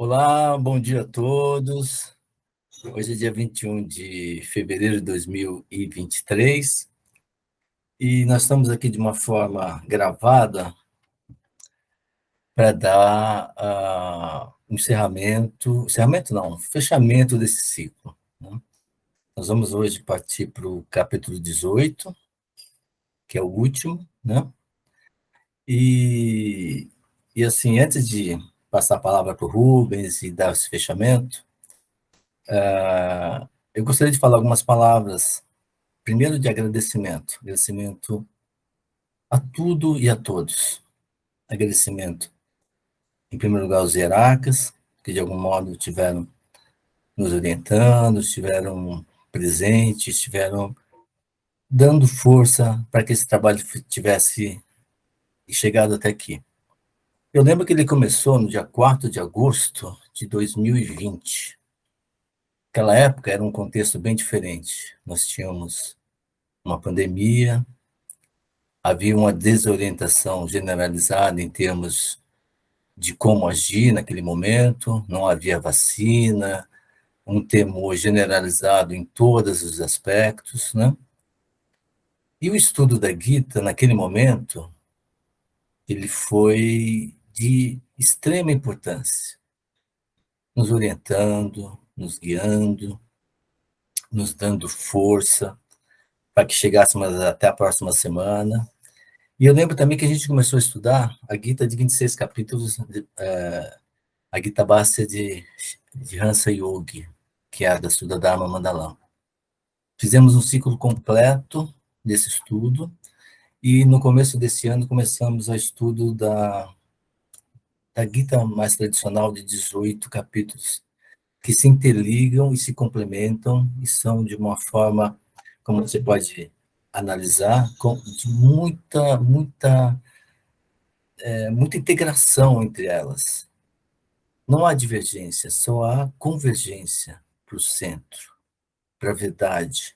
Olá, bom dia a todos. Hoje é dia 21 de fevereiro de 2023 e nós estamos aqui de uma forma gravada para dar encerramento não, fechamento desse ciclo, né? Nós vamos hoje partir para o capítulo 18, que é o último, né? E, e assim, antes de passar a palavra para o Rubens e dar esse fechamento, eu gostaria de falar algumas palavras. Primeiro, de agradecimento a tudo e a todos. Agradecimento, em primeiro lugar, aos hierarcas, que de algum modo estiveram nos orientando, estiveram presentes, estiveram dando força para que esse trabalho tivesse chegado até aqui. Eu lembro que ele começou no dia 4 de agosto de 2020. Naquela época era um contexto bem diferente. Nós tínhamos uma pandemia, havia uma desorientação generalizada em termos de como agir naquele momento, não havia vacina, um temor generalizado em todos os aspectos, né? E o estudo da Gita, naquele momento, ele foi de extrema importância, nos orientando, nos guiando, nos dando força para que chegássemos até a próxima semana. E eu lembro também que a gente começou a estudar a Gita de 26 capítulos, a Gita Bhasya de Hansa Yogi, que é a da Suddharma Mandalam. Fizemos um ciclo completo desse estudo e no começo desse ano começamos o estudo da Gita mais tradicional de 18 capítulos, que se interligam e se complementam e são de uma forma, como você pode analisar, de muita integração entre elas. Não há divergência, só há convergência para o centro, para a verdade.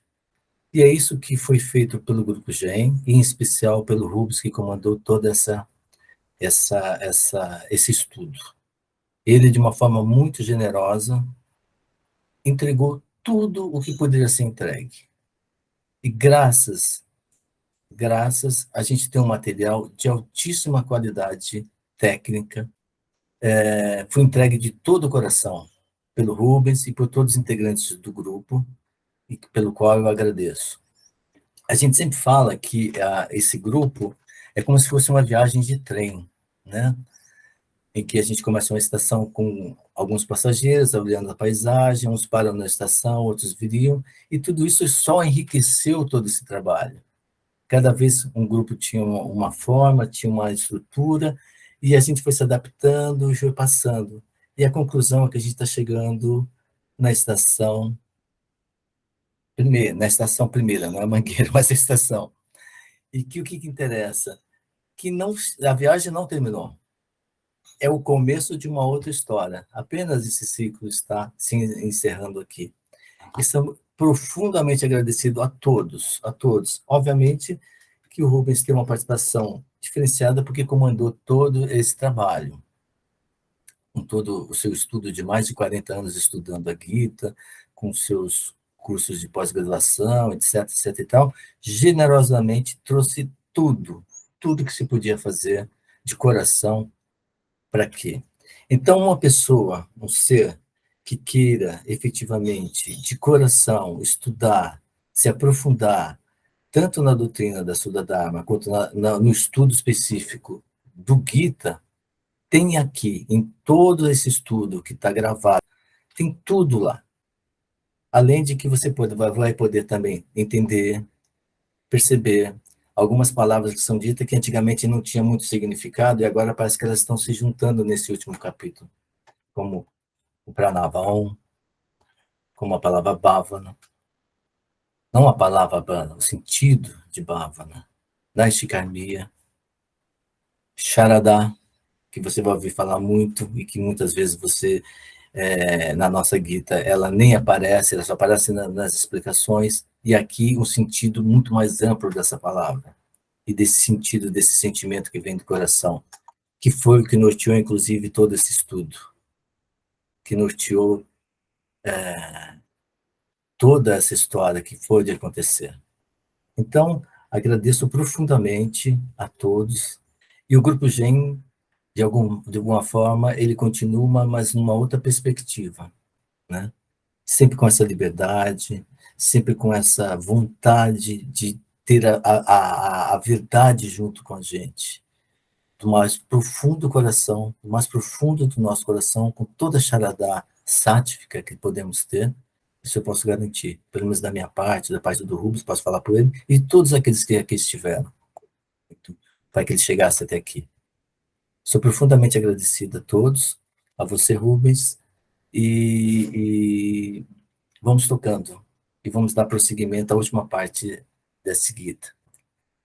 E é isso que foi feito pelo Grupo GEM, e em especial pelo Rubens, que comandou todo esse estudo. Ele, de uma forma muito generosa, entregou tudo o que poderia ser entregue. E graças, a gente tem um material de altíssima qualidade técnica, foi entregue de todo o coração pelo Rubens e por todos os integrantes do grupo, e pelo qual eu agradeço. A gente sempre fala que esse grupo é como se fosse uma viagem de trem, né? Em que a gente começa uma estação com alguns passageiros, olhando a paisagem, uns param na estação, outros viriam, e tudo isso só enriqueceu todo esse trabalho. Cada vez um grupo tinha uma forma, tinha uma estrutura, e a gente foi se adaptando e foi passando. E a conclusão é que a gente está chegando na estação primeira, não é Mangueira, mas a estação. E que o que interessa? Que não, a viagem não terminou. É o começo de uma outra história. Apenas esse ciclo está se encerrando aqui. Estamos profundamente agradecidos a todos, a todos. Obviamente que o Rubens tem uma participação diferenciada porque comandou todo esse trabalho, com todo o seu estudo de mais de 40 anos estudando a Gita, com seus cursos de pós-graduação, etc, etc e tal, generosamente trouxe tudo que se podia fazer de coração. Para quê? Então, uma pessoa, um ser que queira efetivamente, de coração, estudar, se aprofundar, tanto na doutrina da Suddharma, quanto no estudo específico do Gita, tem aqui, em todo esse estudo que está gravado, tem tudo lá. Além de que você vai poder também entender, perceber algumas palavras que são ditas que antigamente não tinha muito significado e agora parece que elas estão se juntando nesse último capítulo, como o Pranavam, como a palavra Bhavana, não a palavra Bhavana, o sentido de Bhavana, Naishtikarmiya, Sharada, que você vai ouvir falar muito e que muitas vezes você, na nossa Gita, ela nem aparece, ela só aparece nas explicações, e aqui um sentido muito mais amplo dessa palavra, e desse sentido, desse sentimento que vem do coração, que foi o que norteou, inclusive, todo esse estudo. que norteou toda essa história que foi de acontecer. Então, agradeço profundamente a todos. E o Grupo GEM, de alguma forma, ele continua, mas numa outra perspectiva, né? Sempre com essa liberdade, sempre com essa vontade de ter a verdade junto com a gente, do mais profundo coração, do mais profundo do nosso coração, com toda a charada sática que podemos ter, isso eu posso garantir, pelo menos da minha parte, da parte do Rubens, posso falar por ele, e todos aqueles que aqui estiveram, para que ele chegasse até aqui. Sou profundamente agradecido a todos, a você, Rubens, e vamos tocando, e vamos dar prosseguimento à última parte dessa guia.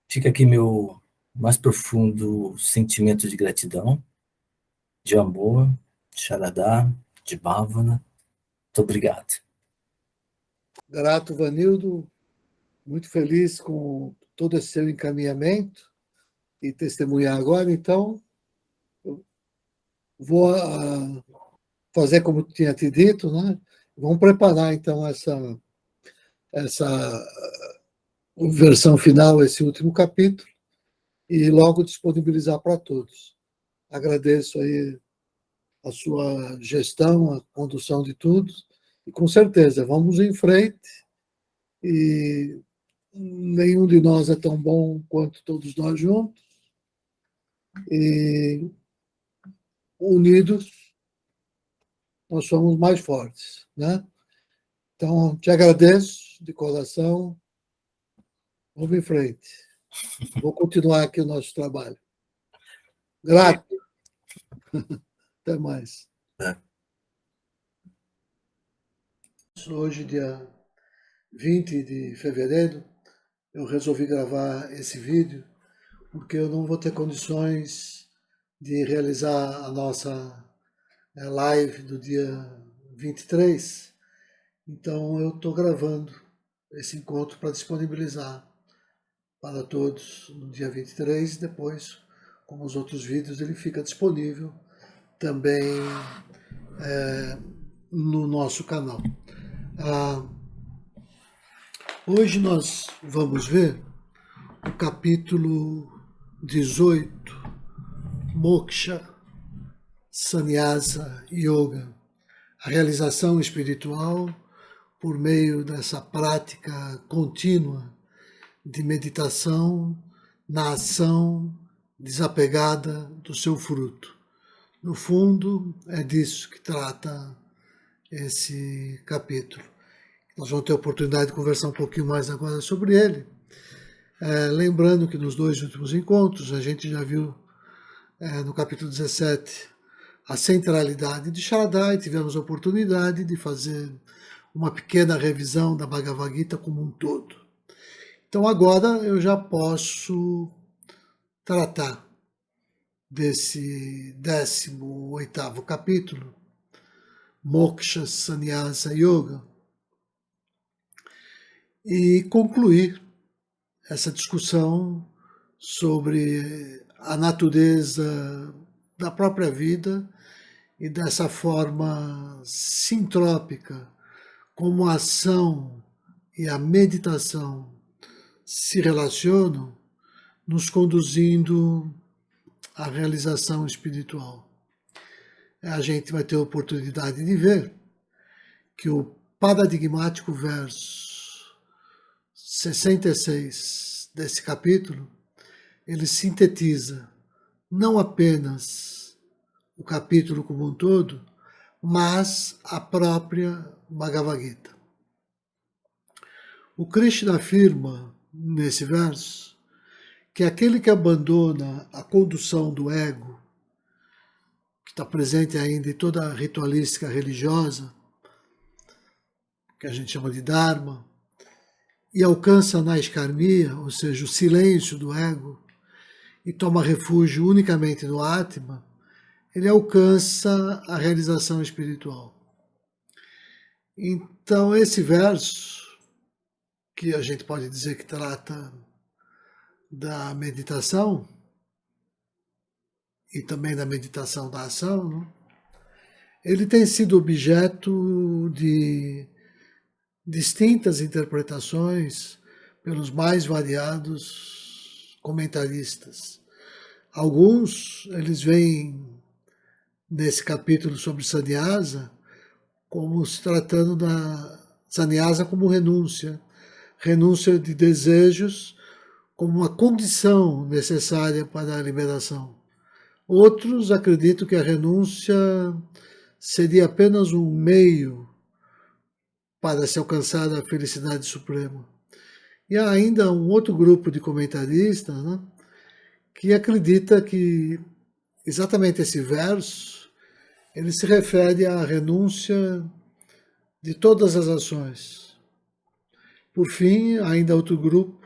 Fica aqui meu mais profundo sentimento de gratidão, de amor, de Xaradá, de Bhavana. Muito obrigado. Grato, Vanildo, muito feliz com todo esse seu encaminhamento e testemunhar agora. Então, eu vou fazer como tinha te dito, né? Vamos preparar, então, essa versão final, esse último capítulo, e logo disponibilizar para todos. Agradeço aí a sua gestão, a condução de tudo, e com certeza, vamos em frente, e nenhum de nós é tão bom quanto todos nós juntos, e unidos nós somos mais fortes, né? Então, te agradeço de coração, vamos em frente. Vou continuar aqui o nosso trabalho. Grato. Até mais. Hoje, dia 20 de fevereiro, eu resolvi gravar esse vídeo porque eu não vou ter condições de realizar a nossa live do dia 23. Então, eu estou gravando esse encontro para disponibilizar para todos no dia 23 e depois, como os outros vídeos, ele fica disponível também no nosso canal. Hoje nós vamos ver o capítulo 18, Moksha Sannyasa Yoga, a realização espiritual por meio dessa prática contínua de meditação na ação desapegada do seu fruto. No fundo, é disso que trata esse capítulo. Nós vamos ter a oportunidade de conversar um pouquinho mais agora sobre ele. Lembrando que nos 2 últimos encontros, a gente já viu no capítulo 17 a centralidade de Sharadai, tivemos a oportunidade de fazer uma pequena revisão da Bhagavad Gita como um todo. Então agora eu já posso tratar desse 18º capítulo, Moksha Sannyasa Yoga, e concluir essa discussão sobre a natureza da própria vida e dessa forma sintrópica, como a ação e a meditação se relacionam, nos conduzindo à realização espiritual. A gente vai ter a oportunidade de ver que o paradigmático verso 66 desse capítulo, ele sintetiza não apenas o capítulo como um todo, mas a própria Bhagavad Gita. O Krishna afirma, nesse verso, que aquele que abandona a condução do ego, que está presente ainda em toda a ritualística religiosa, que a gente chama de Dharma, e alcança a Naiskarmiya, ou seja, o silêncio do ego, e toma refúgio unicamente no Atma, ele alcança a realização espiritual. Então, esse verso, que a gente pode dizer que trata da meditação, e também da meditação da ação, né? ele tem sido objeto de distintas interpretações pelos mais variados comentaristas. Alguns, eles veem nesse capítulo sobre Sannyasa como se tratando da Sannyasa como renúncia, renúncia de desejos como uma condição necessária para a liberação. Outros acreditam que a renúncia seria apenas um meio para se alcançar a felicidade suprema. E há ainda um outro grupo de comentaristas, né, que acredita que exatamente esse verso ele se refere à renúncia de todas as ações. Por fim, ainda outro grupo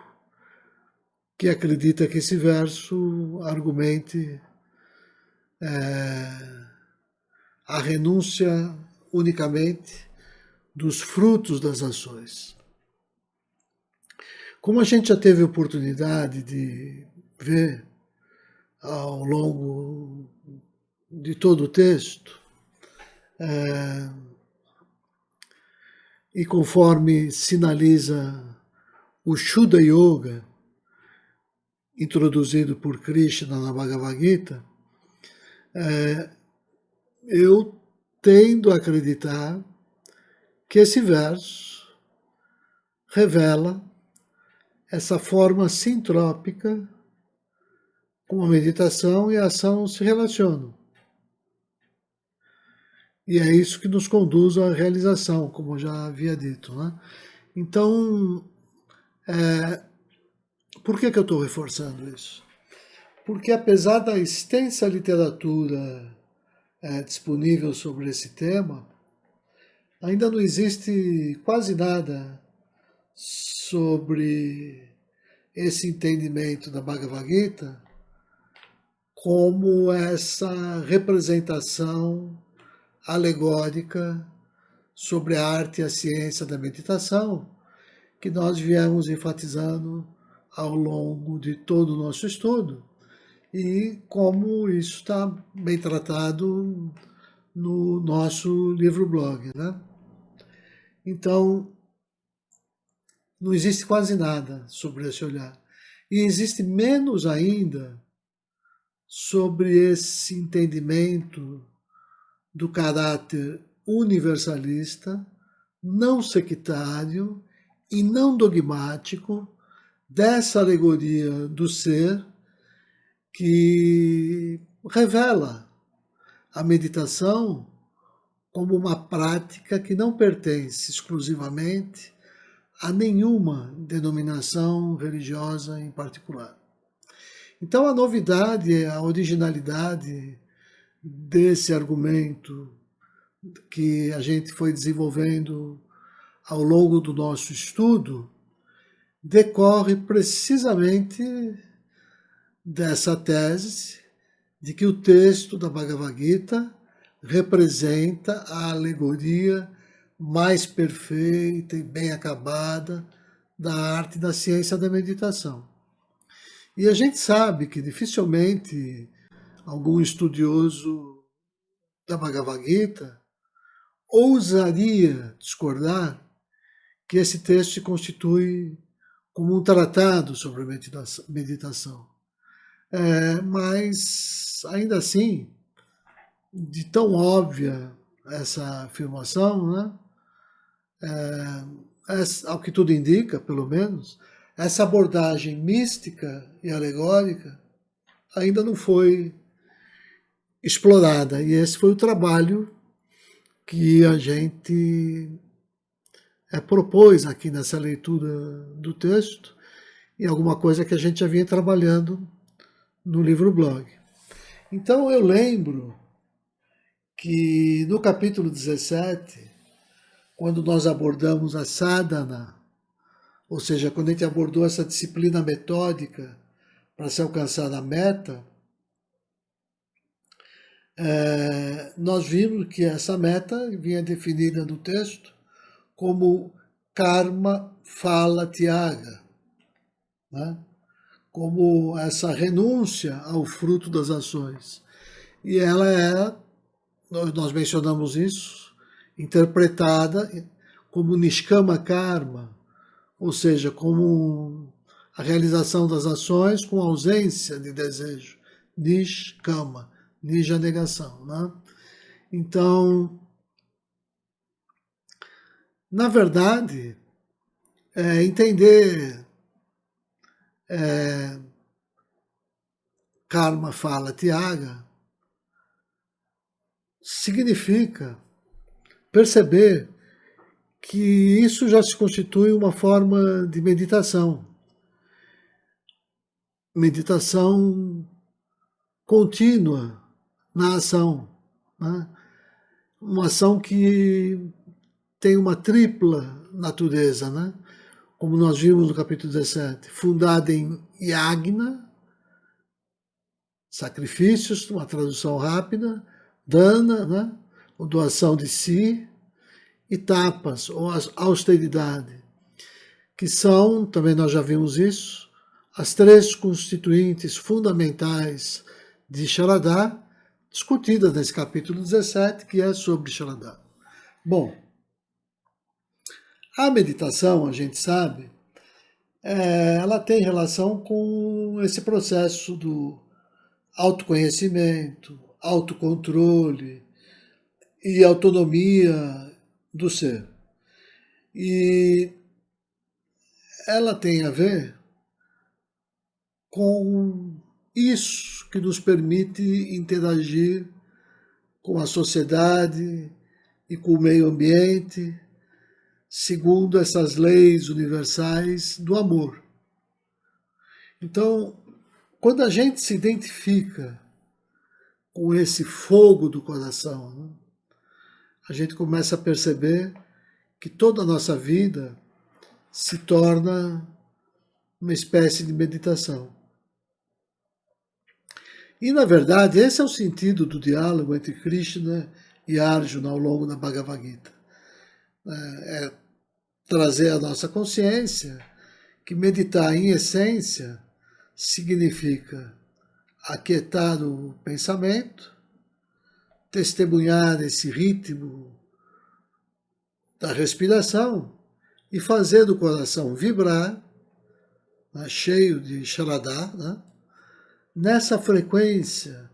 que acredita que esse verso argumente a renúncia unicamente dos frutos das ações. Como a gente já teve oportunidade de ver ao longo de todo o texto, e conforme sinaliza o Shuddha Yoga, introduzido por Krishna na Bhagavad Gita, eu tendo a acreditar que esse verso revela essa forma sintrópica como a meditação e a ação se relacionam. E é isso que nos conduz à realização, como eu já havia dito, né? Então, por que eu estou reforçando isso? Porque apesar da extensa literatura disponível sobre esse tema, ainda não existe quase nada sobre esse entendimento da Bhagavad Gita como essa representação alegórica sobre a arte e a ciência da meditação que nós viemos enfatizando ao longo de todo o nosso estudo e como isso está bem tratado no nosso livro-blog, né? Então, não existe quase nada sobre esse olhar. E existe menos ainda sobre esse entendimento do caráter universalista, não sectário e não dogmático dessa alegoria do ser que revela a meditação como uma prática que não pertence exclusivamente a nenhuma denominação religiosa em particular. Então a novidade, a originalidade desse argumento que a gente foi desenvolvendo ao longo do nosso estudo decorre precisamente dessa tese de que o texto da Bhagavad Gita representa a alegoria mais perfeita e bem acabada da arte da ciência da meditação. E a gente sabe que dificilmente algum estudioso da Bhagavad Gita ousaria discordar que esse texto se constitui como um tratado sobre a meditação. Mas, ainda assim, de tão óbvia essa afirmação, né? Ao que tudo indica, pelo menos, essa abordagem mística e alegórica ainda não foi explorada. E esse foi o trabalho que a gente propôs aqui nessa leitura do texto e alguma coisa que a gente já vinha trabalhando no livro-blog. Então eu lembro que no capítulo 17, quando nós abordamos a sadhana, ou seja, quando a gente abordou essa disciplina metódica para se alcançar a meta, nós vimos que essa meta vinha definida no texto como karma phala tyaga, né? Como essa renúncia ao fruto das ações. E ela é nós mencionamos isso, interpretada como Nishkama Karma, ou seja, como a realização das ações com ausência de desejo. Nishkama, Nija negação. Né? Então, na verdade, entender Karma fala Tyaga significa perceber que isso já se constitui uma forma de meditação. Meditação contínua na ação. Né? Uma ação que tem uma tripla natureza, né? Como nós vimos no capítulo 17, fundada em yagna, sacrifícios, uma tradução rápida, dana, né? Ou doação de si, e tapas, ou austeridade, que são, também nós já vimos isso, as três constituintes fundamentais de Sharadá, discutidas nesse capítulo 17, que é sobre Sharadá. Bom, a meditação, a gente sabe, ela tem relação com esse processo do autoconhecimento, autocontrole e autonomia do ser. E ela tem a ver com isso que nos permite interagir com a sociedade e com o meio ambiente, segundo essas leis universais do amor. Então, quando a gente se identifica com esse fogo do coração, né, a gente começa a perceber que toda a nossa vida se torna uma espécie de meditação. E, na verdade, esse é o sentido do diálogo entre Krishna e Arjuna ao longo da Bhagavad Gita. É trazer à nossa consciência que meditar, em essência, significa aquietar o pensamento, testemunhar esse ritmo da respiração e fazer do coração vibrar, né, cheio de Sharadá, né, nessa frequência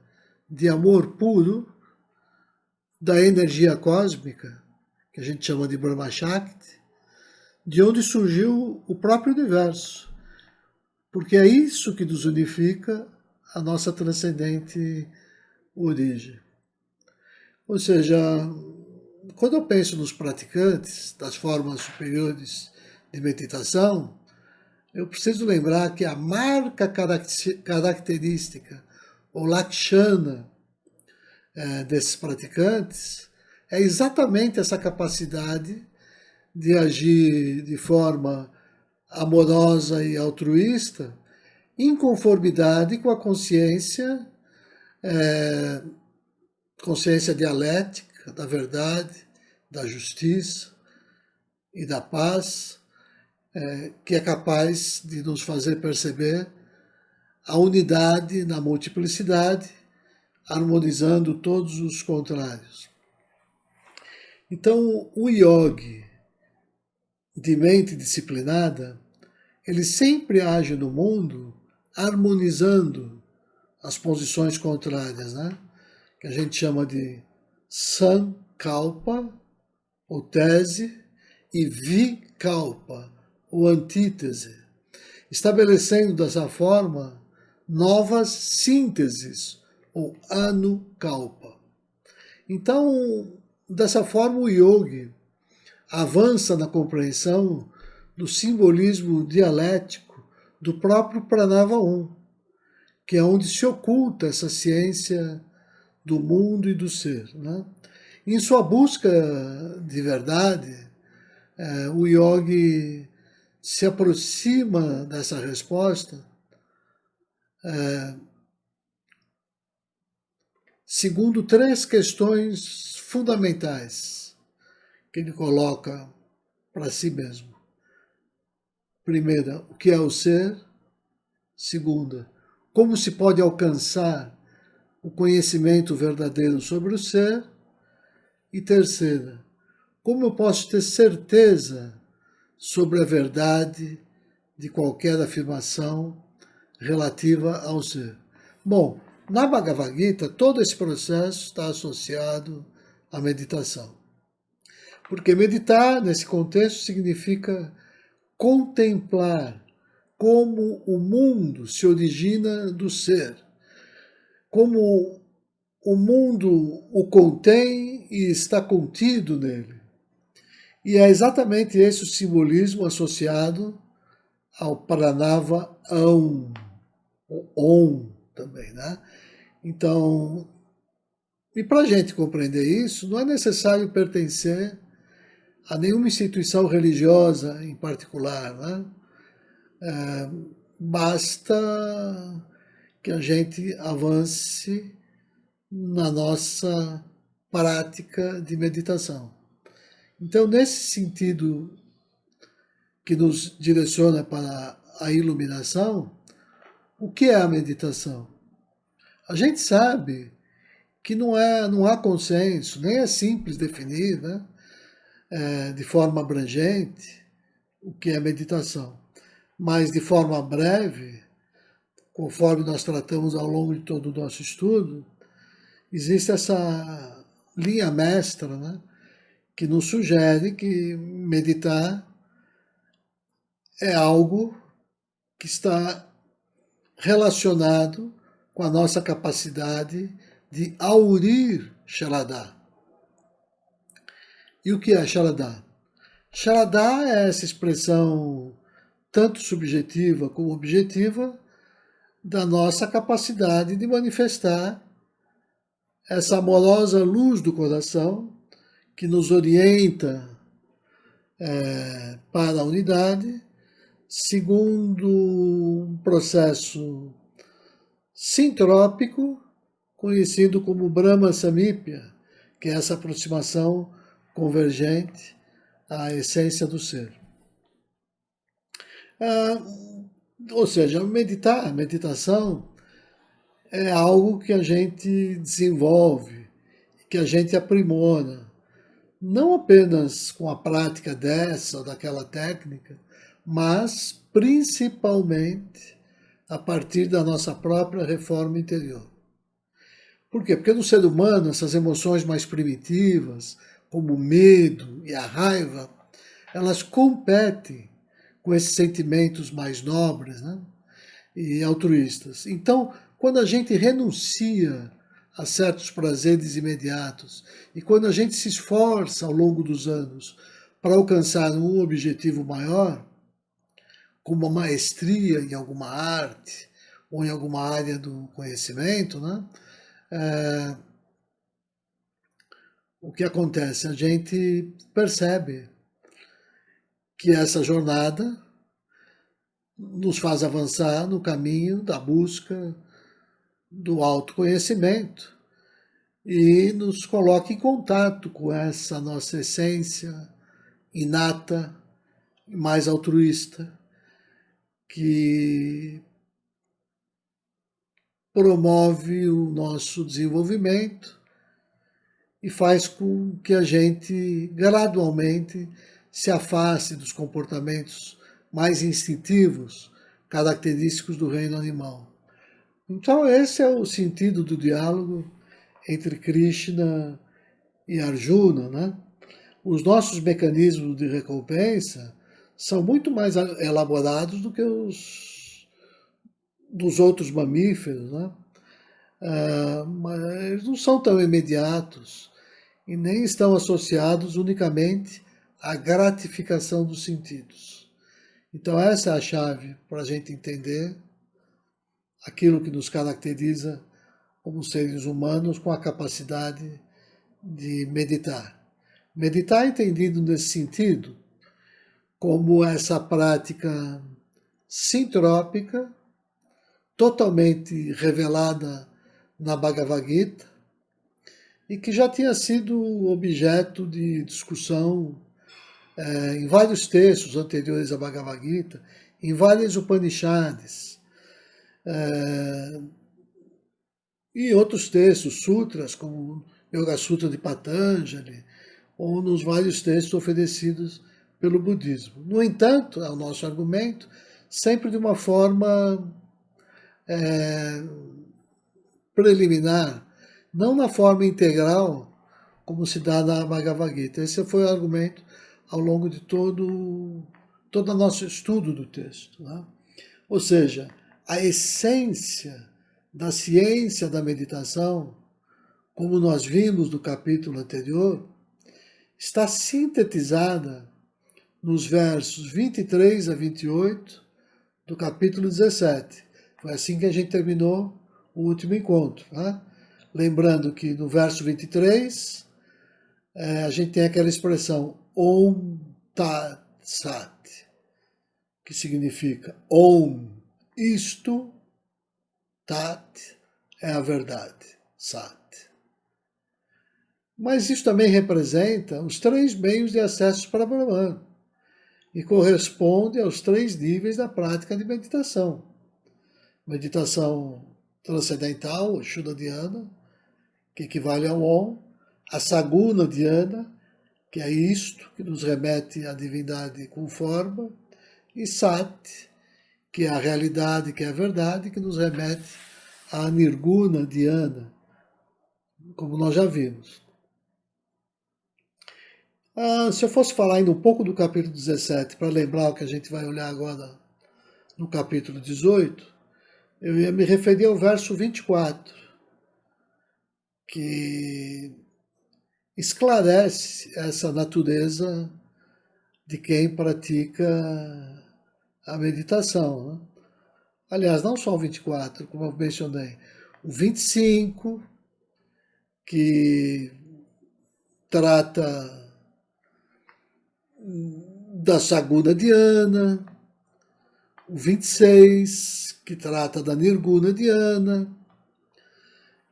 de amor puro da energia cósmica, que a gente chama de Brahma Shakti, de onde surgiu o próprio universo. Porque é isso que nos unifica a nossa transcendente origem. Ou seja, quando eu penso nos praticantes das formas superiores de meditação, eu preciso lembrar que a marca característica, ou lakshana, desses praticantes é exatamente essa capacidade de agir de forma amorosa e altruísta, em conformidade com a consciência dialética da verdade, da justiça e da paz, que é capaz de nos fazer perceber a unidade na multiplicidade, harmonizando todos os contrários. Então, o yogi de mente disciplinada, ele sempre age no mundo harmonizando as posições contrárias, né? Que a gente chama de sankalpa, ou tese, e vikalpa, ou antítese, estabelecendo dessa forma novas sínteses, ou anukalpa. Então, dessa forma, o yogi avança na compreensão do simbolismo dialético do próprio Pranava 1, que é onde se oculta essa ciência do mundo e do ser. Né? Em sua busca de verdade, o yogi se aproxima dessa resposta segundo três questões fundamentais que ele coloca para si mesmo. Primeira, o que é o ser? Segunda, como se pode alcançar o conhecimento verdadeiro sobre o ser? E terceira, como eu posso ter certeza sobre a verdade de qualquer afirmação relativa ao ser? Bom, na Bhagavad Gita, todo esse processo está associado à meditação. Porque meditar, nesse contexto, significa contemplar como o mundo se origina do ser, como o mundo o contém e está contido nele. E é exatamente esse o simbolismo associado ao Pranava Aum, o Om também, né? Então, e para a gente compreender isso, não é necessário pertencer a nenhuma instituição religiosa em particular, né? Basta que a gente avance na nossa prática de meditação. Então, nesse sentido que nos direciona para a iluminação, o que é a meditação? A gente sabe que não há consenso, nem é simples definir, né, de forma abrangente o que é meditação. Mas de forma breve, conforme nós tratamos ao longo de todo o nosso estudo, existe essa linha mestra, né, que nos sugere que meditar é algo que está relacionado com a nossa capacidade de aurir Sharadá. E o que é Sharadá? Sharadá é essa expressão tanto subjetiva como objetiva da nossa capacidade de manifestar essa amorosa luz do coração que nos orienta para a unidade, segundo um processo sintrópico, conhecido como Brahma Samipya, que é essa aproximação convergente à essência do ser. Ou seja, a meditação é algo que a gente desenvolve, que a gente aprimora, não apenas com a prática dessa ou daquela técnica, mas principalmente a partir da nossa própria reforma interior. Por quê? Porque no ser humano, essas emoções mais primitivas, como o medo e a raiva, elas competem com esses sentimentos mais nobres, né, e altruístas. Então, quando a gente renuncia a certos prazeres imediatos e quando a gente se esforça ao longo dos anos para alcançar um objetivo maior, como uma maestria em alguma arte ou em alguma área do conhecimento, né, o que acontece? A gente percebe que essa jornada nos faz avançar no caminho da busca do autoconhecimento e nos coloca em contato com essa nossa essência inata, mais altruísta, que promove o nosso desenvolvimento e faz com que a gente gradualmente se afaste dos comportamentos mais instintivos, característicos do reino animal. Então, esse é o sentido do diálogo entre Krishna e Arjuna, né? Os nossos mecanismos de recompensa são muito mais elaborados do que os dos outros mamíferos, né? Mas eles não são tão imediatos e nem estão associados unicamente à gratificação dos sentidos. Então essa é a chave para a gente entender aquilo que nos caracteriza como seres humanos com a capacidade de meditar. Meditar é entendido nesse sentido como essa prática sintrópica, totalmente revelada na Bhagavad Gita, e que já tinha sido objeto de discussão em vários textos anteriores à Bhagavad Gita, em várias Upanishads, e outros textos, sutras, como Yoga Sutra de Patanjali, ou nos vários textos oferecidos pelo budismo. No entanto, é o nosso argumento, sempre de uma forma preliminar, não na forma integral, como se dá na Bhagavad Gita. Esse foi o argumento ao longo de todo o nosso estudo do texto. Né? Ou seja, a essência da ciência da meditação, como nós vimos no capítulo anterior, está sintetizada nos versos 23 a 28 do capítulo 17. Foi assim que a gente terminou o último encontro. Né? Lembrando que no verso 23, a gente tem aquela expressão Om Tat Sat, que significa Om, isto, Tat é a verdade, Sat. Mas isso também representa os 3 meios de acesso para Brahman e corresponde aos 3 níveis da prática de meditação. Meditação transcendental, o Shuddha Dhyana, que equivale ao Om, a Saguna Dhyana, que é isto, que nos remete à divindade com forma, e Sat, que é a realidade, que é a verdade, que nos remete à Nirguna Dhyana, como nós já vimos. Se eu fosse falar ainda um pouco do capítulo 17, para lembrar o que a gente vai olhar agora no capítulo 18, eu ia me referir ao verso 24, que esclarece essa natureza de quem pratica a meditação. Né? Aliás, não só o 24, como eu mencionei, o 25, que trata da Saguna Dhyana, o 26, que trata da Nirguna Dhyana,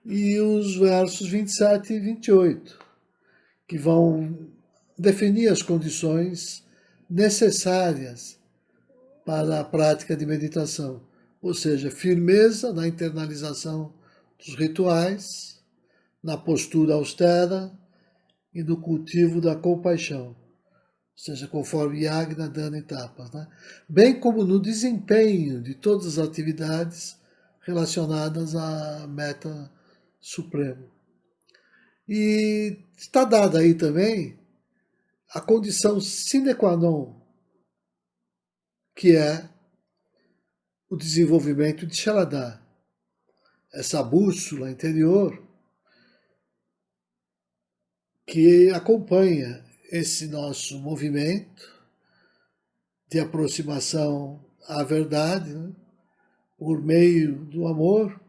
e os versos 27 e 28, que vão definir as condições necessárias para a prática de meditação, ou seja, firmeza na internalização dos rituais, na postura austera e no cultivo da compaixão, ou seja, conforme Yagna, Dana e Tapas, né? Bem como no desempenho de todas as atividades relacionadas à meta suprema. E está dada aí também a condição sine qua non, que é o desenvolvimento de Shaladhar, essa bússola interior que acompanha esse nosso movimento de aproximação à verdade, né, por meio do amor,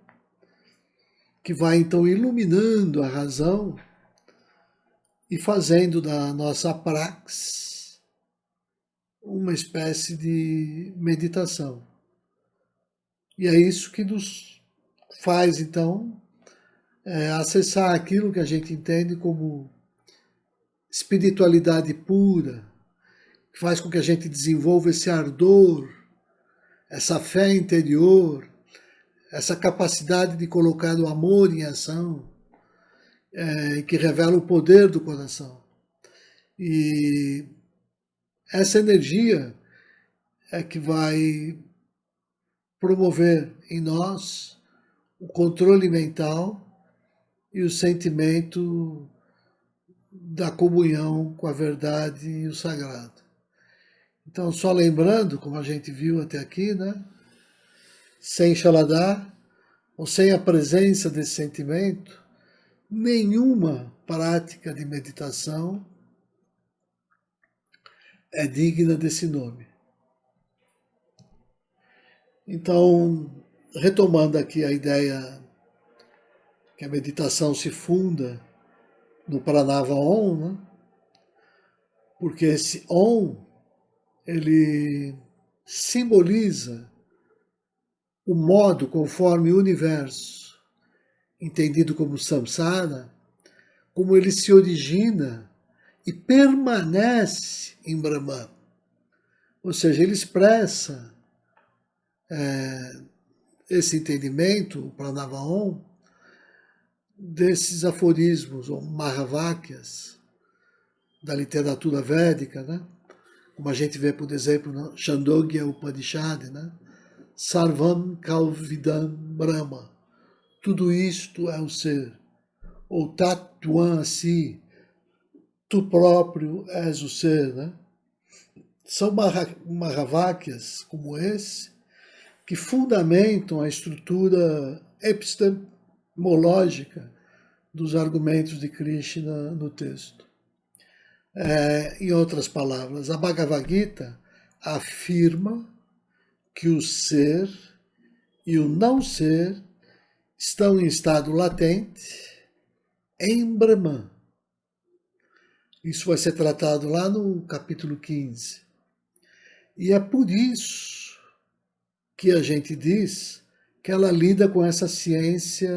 que vai então iluminando a razão e fazendo da nossa praxis uma espécie de meditação. E é isso que nos faz, então, acessar aquilo que a gente entende como espiritualidade pura, que faz com que a gente desenvolva esse ardor, essa fé interior, essa capacidade de colocar o amor em ação, que revela o poder do coração. E essa energia é que vai promover em nós o controle mental e o sentimento da comunhão com a verdade e o sagrado. Então, só lembrando, como a gente viu até aqui, né? Sem Shaladhar, ou sem a presença desse sentimento, nenhuma prática de meditação é digna desse nome. Então, retomando aqui a ideia que a meditação se funda no Pranava Om, né? Porque esse Om, ele simboliza o modo conforme o universo, entendido como samsara, como ele se origina e permanece em Brahman. Ou seja, ele expressa esse entendimento, o Pranava Om, desses aforismos, ou Mahavakyas, da literatura védica, né? Como a gente vê, por exemplo, no Chandogya Upanishad, né? Sarvam Kalvidam Brahma. Tudo isto é o ser. Ou Tatuan Si, tu próprio és o ser, né? São Mahavakyas como esse que fundamentam a estrutura epistemológica dos argumentos de Krishna no texto. Em outras palavras, a Bhagavad Gita afirma que o ser e o não ser estão em estado latente em Brahman. Isso vai ser tratado lá no capítulo 15. E é por isso que a gente diz que ela lida com essa ciência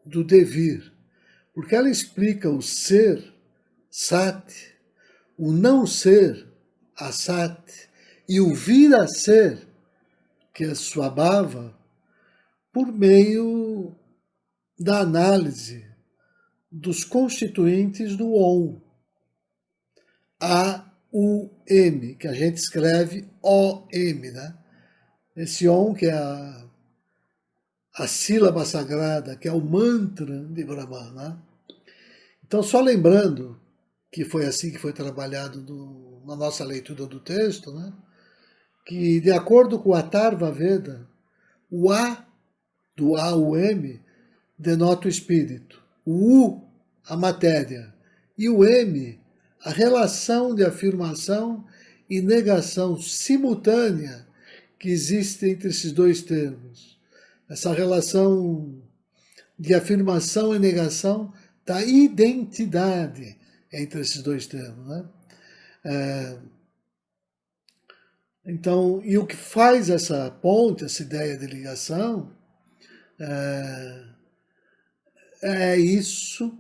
do devir, porque ela explica o ser, Sat, o não ser, Asat, e o vir a ser, que é Swabhava, por meio da análise dos constituintes do OM, A-U-M, que a gente escreve O-M, né? Esse OM, que é a sílaba sagrada, que é o mantra de Brahman, né? Então, só lembrando que foi assim que foi trabalhado na nossa leitura do texto, né? Que, de acordo com o Atharva Veda, o A, do A-U-M, denota o espírito, o U, a matéria, e o M, a relação de afirmação e negação simultânea que existe entre esses dois termos. Essa relação de afirmação e negação da identidade entre esses dois termos, né? Então, e o que faz essa ponte, essa ideia de ligação, é isso,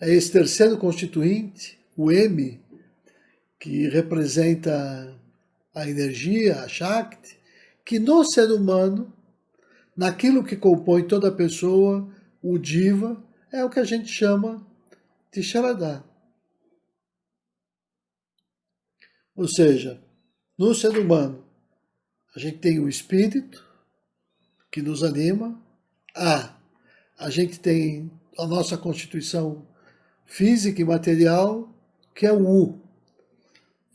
é esse terceiro constituinte, o M, que representa a energia, a Shakti, que no ser humano, naquilo que compõe toda a pessoa, o Diva, é o que a gente chama de Sharada. Ou seja, no ser humano, a gente tem o espírito, que nos anima, a gente tem a nossa constituição física e material, que é o U.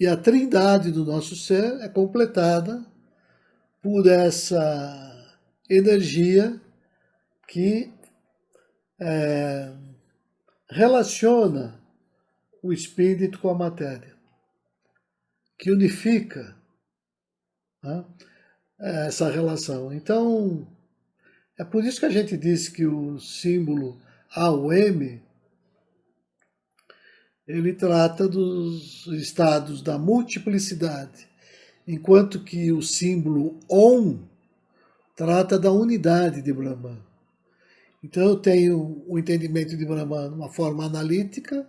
E a trindade do nosso ser é completada por essa energia que relaciona o espírito com a matéria, que unifica, né, essa relação. Então, é por isso que a gente diz que o símbolo AUM, ele trata dos estados da multiplicidade, enquanto que o símbolo OM trata da unidade de Brahman. Então eu tenho o entendimento de Brahman de uma forma analítica,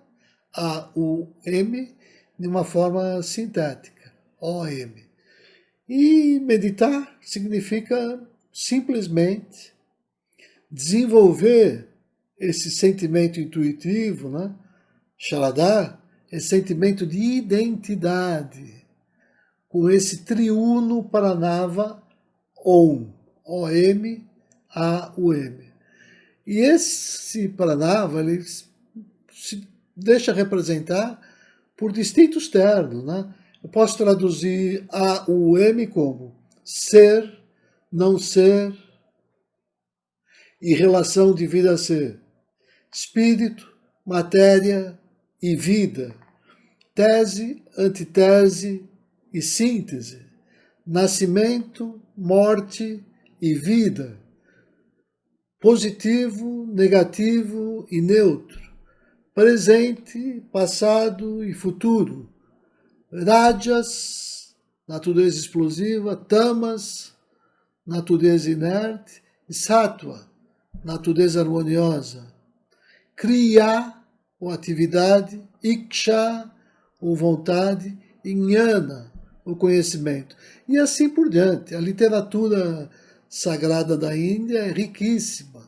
A-U-M, de uma forma sintética, O-M. E meditar significa simplesmente desenvolver esse sentimento intuitivo, né? Sharada, esse sentimento de identidade com esse triuno Pranava Om, O-M, A-U-M. E esse Pranava, ele se deixa representar por distintos termos, né? Eu posso traduzir A-U-M como ser, não ser e relação de vida a ser, espírito, matéria e vida, tese, antitese e síntese, nascimento, morte e vida, positivo, negativo e neutro, presente, passado e futuro, rajas, natureza explosiva, tamas, natureza inerte, e sattva, natureza harmoniosa, kriya, ou atividade, iksha, ou vontade, e jnana, o conhecimento. E assim por diante. A literatura sagrada da Índia é riquíssima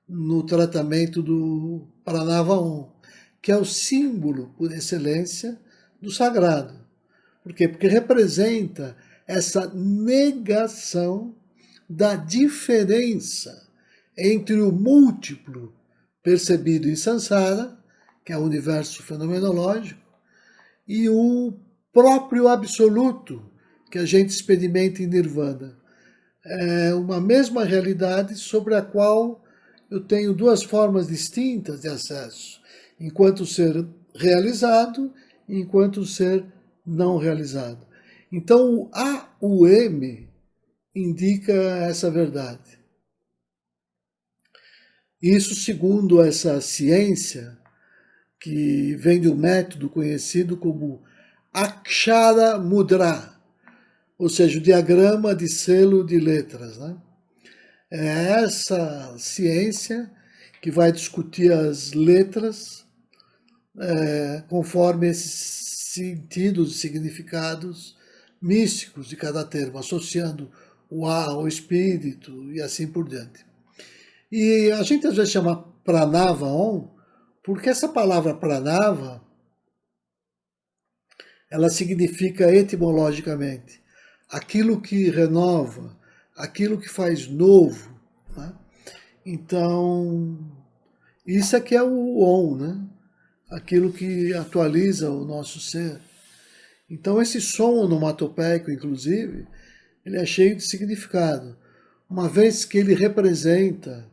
no tratamento do Pranava Om, que é o símbolo por excelência do sagrado. Por quê? Porque representa essa negação da diferença entre o múltiplo percebido em Sansara, que é o universo fenomenológico, e o próprio absoluto que a gente experimenta em Nirvana. É uma mesma realidade sobre a qual eu tenho duas formas distintas de acesso, enquanto ser realizado e enquanto ser não realizado. Então, o AUM indica essa verdade. Isso segundo essa ciência, que vem de um método conhecido como Akshara Mudra, ou seja, o diagrama de selo de letras. Né? É essa ciência que vai discutir as letras conforme esses sentidos e significados místicos de cada termo, associando o A ao espírito e assim por diante. E a gente às vezes chama Pranava Om, porque essa palavra Pranava, ela significa etimologicamente aquilo que renova, aquilo que faz novo. Né? Então, isso aqui é o Om, né? Aquilo que atualiza o nosso ser. Então, esse som onomatopeico, inclusive, ele é cheio de significado, uma vez que ele representa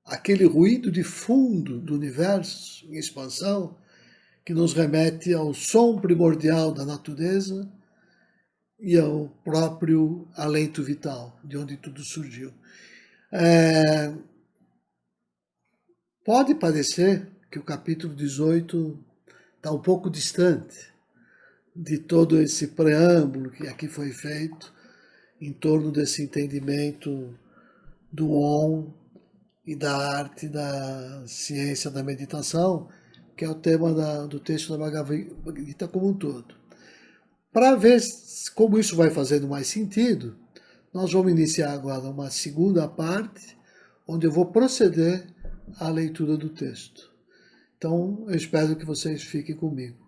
aquele ruído de fundo do universo em expansão, que nos remete ao som primordial da natureza e ao próprio alento vital, de onde tudo surgiu. Pode parecer que o capítulo 18 está um pouco distante de todo esse preâmbulo que aqui foi feito em torno desse entendimento do Om e da arte da ciência da meditação, que é o tema do texto da Bhagavad Gita como um todo. Para ver como isso vai fazendo mais sentido, nós vamos iniciar agora uma segunda parte, onde eu vou proceder à leitura do texto. Então, eu espero que vocês fiquem comigo.